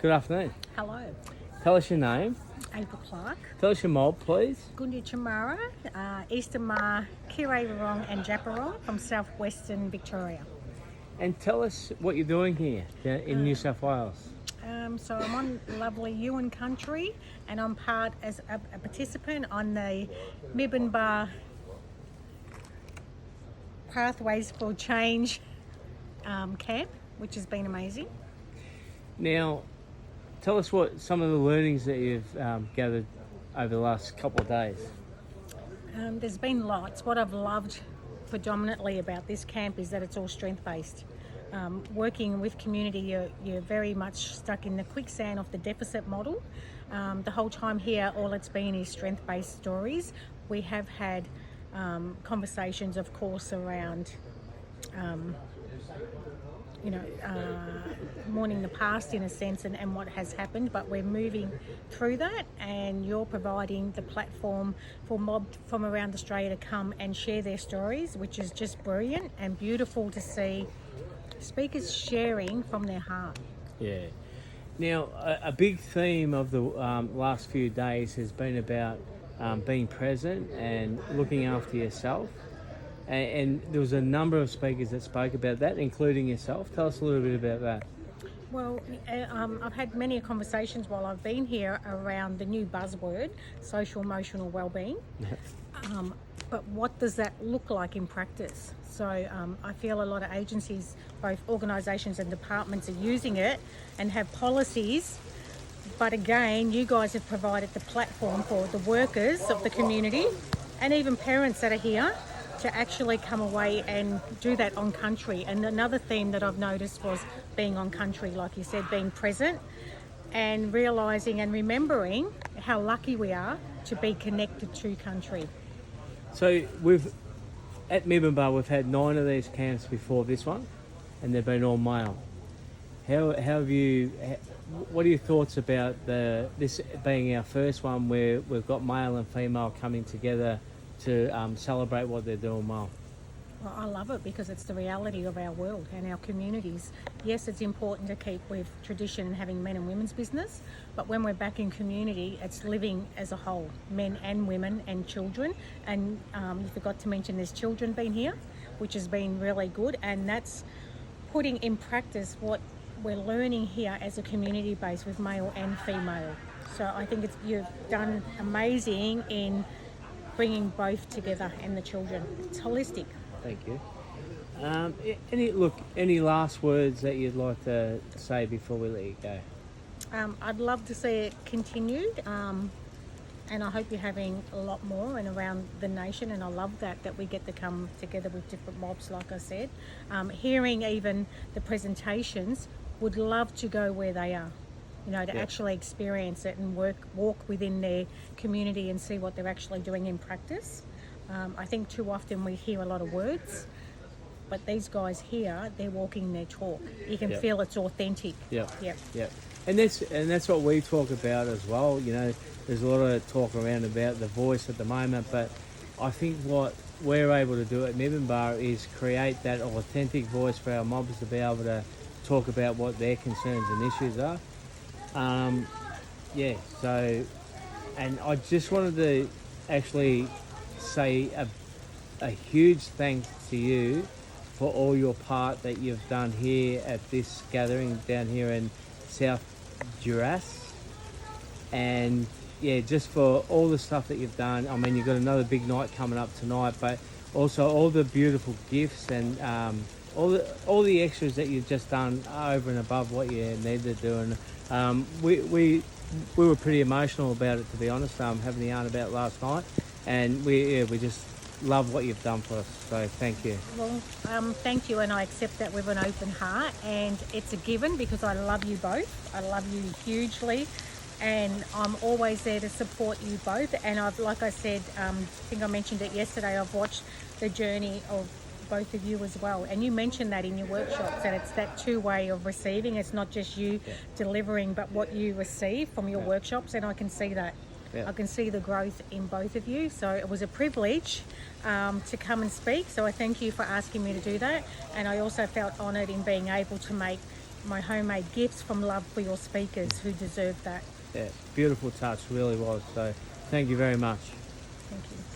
Good afternoon. Hello. Tell us your name. April Clark. Tell us your mob, please. Gundi Chamara, Eastern Kirra Wurrong and Japperong from southwestern Victoria. And tell us what you're doing here in New South Wales. So I'm on lovely Yuin country and I'm part as a participant on the Mibinbar Pathways for Change camp, which has been amazing. Now, tell us what some of the learnings that you've gathered over the last couple of days. There's been lots. What I've loved predominantly about this camp is that it's all strength-based. Working with community, you're very much stuck in the quicksand of the deficit model. The whole time here, all it's been is strength-based stories. We have had conversations, of course, around mourning the past in a sense and what has happened, but we're moving through that, and you're providing the platform for mob from around Australia to come and share their stories, which is just brilliant and beautiful to see speakers sharing from their heart. Yeah. Now, a big theme of the last few days has been about being present and looking after yourself. And there was a number of speakers that spoke about that, including yourself. Tell us a little bit about that. Well, I've had many conversations while I've been here around the new buzzword, social emotional wellbeing. But what does that look like in practice? So I feel a lot of agencies, both organisations and departments, are using it and have policies. But again, you guys have provided the platform for the workers of the community and even parents that are here to actually come away and do that on country. And another theme that I've noticed was being on country, like you said, being present and realising and remembering how lucky we are to be connected to country. So at Mibinbar, we've had 9 of these camps before this one, and they've been all male. What are your thoughts about this being our first one where we've got male and female coming together to celebrate what they're doing well? Well, I love it because it's the reality of our world and our communities. Yes, it's important to keep with tradition and having men and women's business, but when we're back in community, it's living as a whole, men and women and children. And you forgot to mention there's children been here, which has been really good, and that's putting in practice what we're learning here as a community base with male and female. So I think you've done amazing in bringing both together and the children. It's holistic. Thank you. Any last words that you'd like to say before we let you go? I'd love to see it continued, and I hope you're having a lot more and around the nation, and I love that we get to come together with different mobs, like I said. Hearing even the presentations, would love to go where they are, to actually experience it and walk within their community and see what they're actually doing in practice. I think too often we hear a lot of words, but these guys here, they're walking their talk. You can feel it's authentic. Yeah. And that's what we talk about as well. There's a lot of talk around about the voice at the moment, but I think what we're able to do at Mibinbar is create that authentic voice for our mobs to be able to talk about what their concerns and issues are. And I just wanted to actually say a huge thanks to you for all your part that you've done here at this gathering down here in South Duras, and just for all the stuff that you've done. I mean, you've got another big night coming up tonight, but also all the beautiful gifts and all the extras that you've just done over and above what you need to do. And we were pretty emotional about it, to be honest, having the yarn about last night, and we just love what you've done for us, so thank you. Well, thank you, and I accept that with an open heart, and it's a given because I love you both. I love you hugely, and I'm always there to support you both. And like I said, I think I mentioned it yesterday, I've watched the journey of both of you as well, and you mentioned that in your workshops, that it's that two-way of receiving. It's not just you delivering, but what you receive from your workshops, and I can see that. I can see the growth in both of you, so it was a privilege to come and speak, so I thank you for asking me to do that. And I also felt honoured in being able to make my homemade gifts from love for your speakers who deserve that. Yeah, beautiful touch, really was. So thank you very much. Thank you.